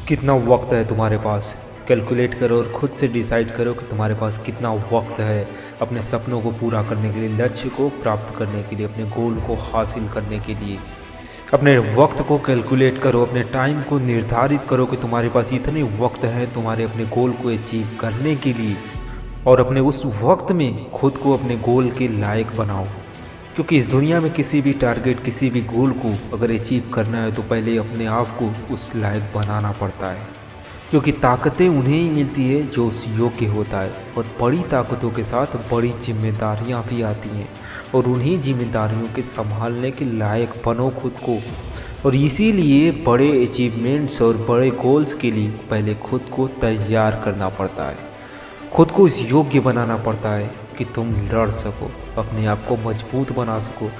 कितना वक्त है तुम्हारे पास। कैलकुलेट करो और ख़ुद से डिसाइड करो कि तुम्हारे पास कितना वक्त है अपने सपनों को पूरा करने के लिए, लक्ष्य को प्राप्त करने के लिए, अपने गोल को हासिल करने के लिए। अपने वक्त को कैलकुलेट करो, अपने टाइम को निर्धारित करो कि तुम्हारे पास इतने वक्त है तुम्हारे अपने गोल को अचीव करने के लिए, और अपने उस वक्त में खुद को अपने गोल के लायक बनाओ। क्योंकि इस दुनिया में किसी भी टारगेट, किसी भी गोल को अगर अचीव करना है तो पहले अपने आप को उस लायक बनाना पड़ता है। क्योंकि ताकतें उन्हें ही मिलती है जो उस योग्य होता है, और बड़ी ताकतों के साथ बड़ी जिम्मेदारियां भी आती हैं, और उन्हीं जिम्मेदारियों के संभालने के लायक बनो खुद को। और इसीलिए बड़े अचीवमेंट्स और बड़े गोल्स के लिए पहले खुद को तैयार करना पड़ता है, खुद को इस योग्य बनाना पड़ता है कि तुम लड़ सको, अपने आप को मजबूत बना सको।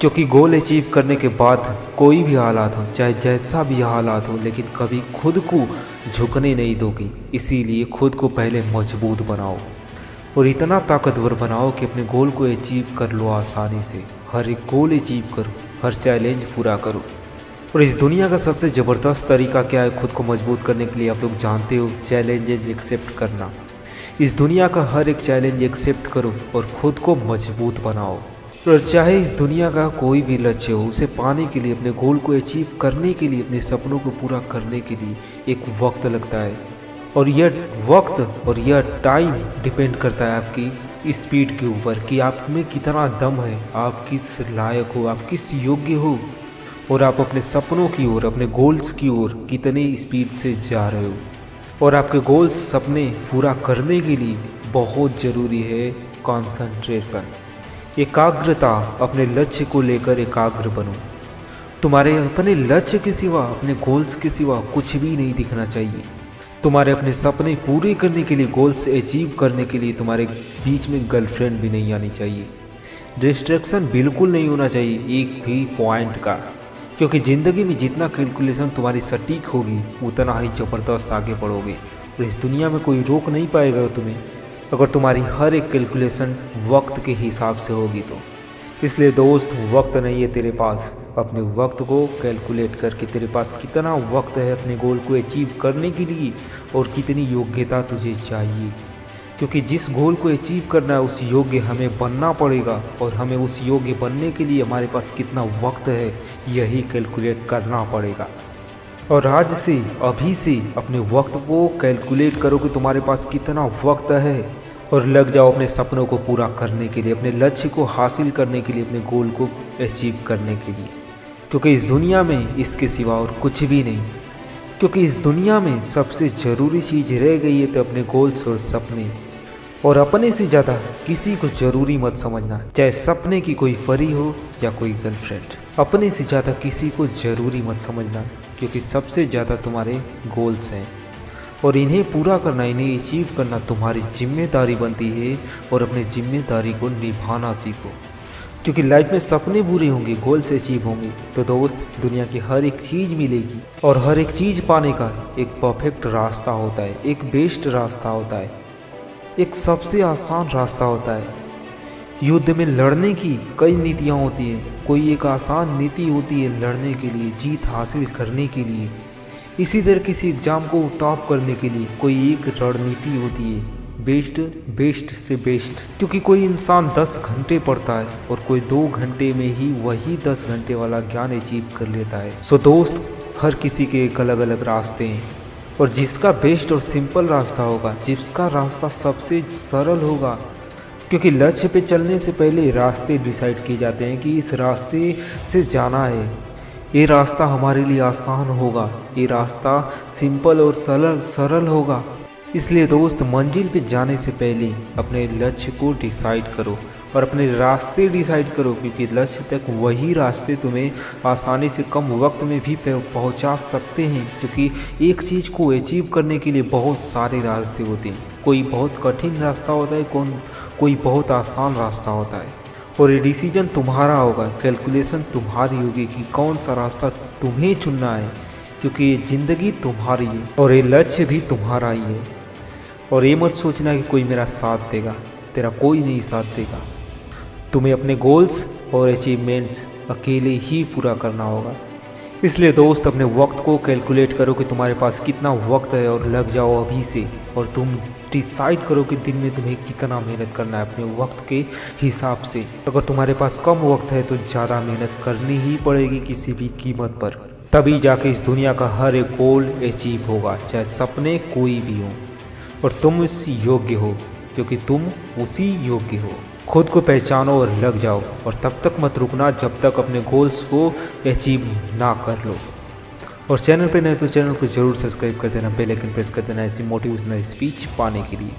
क्योंकि गोल अचीव करने के बाद कोई भी हालात हो, चाहे जैसा भी हालात हो, लेकिन कभी खुद को झुकने नहीं दोगी। इसीलिए खुद को पहले मजबूत बनाओ और इतना ताकतवर बनाओ कि अपने गोल को अचीव कर लो आसानी से। हर एक गोल अचीव करो, हर चैलेंज पूरा करो। और इस दुनिया का सबसे ज़बरदस्त तरीका क्या है खुद को मजबूत करने के लिए, आप लोग जानते हो, चैलेंजेस एक्सेप्ट करना। इस दुनिया का हर एक चैलेंज एक्सेप्ट करो और ख़ुद को मजबूत बनाओ। और चाहे इस दुनिया का कोई भी लक्ष्य हो, उसे पाने के लिए, अपने गोल को अचीव करने के लिए, अपने सपनों को पूरा करने के लिए एक वक्त लगता है। और यह वक्त और यह टाइम डिपेंड करता है आपकी स्पीड के ऊपर कि आप में कितना दम है, आप किस लायक हो, आप किस योग्य हो, और आप अपने सपनों की ओर, अपने गोल्स की ओर कितने स्पीड से जा रहे हो। और आपके गोल्स, सपने पूरा करने के लिए बहुत ज़रूरी है कंसंट्रेशन, एकाग्रता। अपने लक्ष्य को लेकर एकाग्र बनो। तुम्हारे अपने लक्ष्य के सिवा, अपने गोल्स के सिवा कुछ भी नहीं दिखना चाहिए। तुम्हारे अपने सपने पूरे करने के लिए, गोल्स अचीव करने के लिए तुम्हारे बीच में गर्लफ्रेंड भी नहीं आनी चाहिए। डिस्ट्रैक्शन बिल्कुल नहीं होना चाहिए एक भी पॉइंट का। क्योंकि ज़िंदगी में जितना कैलकुलेशन तुम्हारी सटीक होगी उतना ही ज़बरदस्त आगे बढ़ोगे। और इस दुनिया में कोई रोक नहीं पाएगा तुम्हें, अगर तुम्हारी हर एक कैलकुलेशन वक्त के हिसाब से होगी तो। इसलिए दोस्त, वक्त नहीं है तेरे पास, अपने वक्त को कैलकुलेट करके तेरे पास कितना वक्त है अपने गोल को अचीव करने के लिए और कितनी योग्यता तुझे चाहिए। क्योंकि जिस गोल को अचीव करना है उस योग्य हमें बनना पड़ेगा, और हमें उस योग्य बनने के लिए हमारे पास कितना वक्त है यही कैलकुलेट करना पड़ेगा। और आज से, अभी से अपने वक्त को कैलकुलेट करो कि तुम्हारे पास कितना वक्त है, और लग जाओ अपने सपनों को पूरा करने के लिए, अपने लक्ष्य को हासिल करने के लिए, अपने गोल को अचीव करने के लिए। क्योंकि इस दुनिया में इसके सिवा और कुछ भी नहीं। क्योंकि इस दुनिया में सबसे ज़रूरी चीज़ रह गई है तो अपने गोल्स और सपने। और अपने से ज़्यादा किसी को ज़रूरी मत समझना, चाहे सपने की कोई परी हो या कोई गर्लफ्रेंड। अपने से ज़्यादा किसी को ज़रूरी मत समझना, क्योंकि सबसे ज़्यादा तुम्हारे गोल्स हैं, और इन्हें पूरा करना, इन्हें अचीव करना तुम्हारी जिम्मेदारी बनती है। और अपनी जिम्मेदारी को निभाना सीखो। क्योंकि लाइफ में सपने पूरे होंगे, गोल्स अचीव होंगे तो दोस्त दुनिया की हर एक चीज़ मिलेगी। और हर एक चीज़ पाने का एक परफेक्ट रास्ता होता है, एक बेस्ट रास्ता होता है, एक सबसे आसान रास्ता होता है। युद्ध में लड़ने की कई नीतियाँ होती हैं, कोई एक आसान नीति होती है लड़ने के लिए, जीत हासिल करने के लिए। इसी तरह किसी एग्ज़ाम को टॉप करने के लिए कोई एक रणनीति होती है, बेस्ट से बेस्ट। क्योंकि कोई इंसान 10 घंटे पढ़ता है और कोई 2 घंटे में ही वही 10 घंटे वाला ज्ञान अचीव कर लेता है। सो दोस्त, हर किसी के एक अलग अलग रास्ते हैं, और जिसका बेस्ट और सिंपल रास्ता होगा, जिसका रास्ता सबसे सरल होगा। क्योंकि लक्ष्य पे चलने से पहले रास्ते डिसाइड किए जाते हैं कि इस रास्ते से जाना है, ये रास्ता हमारे लिए आसान होगा, ये रास्ता सिंपल और सरल होगा। इसलिए दोस्त, मंजिल पे जाने से पहले अपने लक्ष्य को डिसाइड करो और अपने रास्ते डिसाइड करो। क्योंकि लक्ष्य तक वही रास्ते तुम्हें आसानी से कम वक्त में भी पहुंचा सकते हैं। क्योंकि एक चीज़ को अचीव करने के लिए बहुत सारे रास्ते होते हैं, कोई बहुत कठिन रास्ता होता है, कोई बहुत आसान रास्ता होता है। और ये डिसीजन तुम्हारा होगा, कैलकुलेशन तुम्हारी होगी कि कौन सा रास्ता तुम्हें चुनना है। क्योंकि ये ज़िंदगी तुम्हारी है और ये लक्ष्य भी तुम्हारा ही है। और ये मत सोचना कि कोई मेरा साथ देगा, तेरा कोई नहीं साथ देगा। तुम्हें अपने गोल्स और अचीवमेंट्स अकेले ही पूरा करना होगा। इसलिए दोस्त, अपने वक्त को कैलकुलेट करो कि तुम्हारे पास कितना वक्त है और लग जाओ अभी से। और तुम डिसाइड करो कि दिन में तुम्हें कितना मेहनत करना है अपने वक्त के हिसाब से। अगर तुम्हारे पास कम वक्त है तो ज़्यादा मेहनत करनी ही पड़ेगी किसी भी कीमत पर, तभी जाके इस दुनिया का हर एक गोल अचीव होगा, चाहे सपने कोई भी हो। और तुम उस योग्य हो क्योंकि तुम उसी योग्य हो। खुद को पहचानो और लग जाओ, और तब तक मत रुकना जब तक अपने गोल्स को अचीव ना कर लो। और चैनल पे नए तो चैनल को जरूर सब्सक्राइब कर देना, बेल आइकन प्रेस कर देना ऐसी मोटिवेशनल स्पीच पाने के लिए।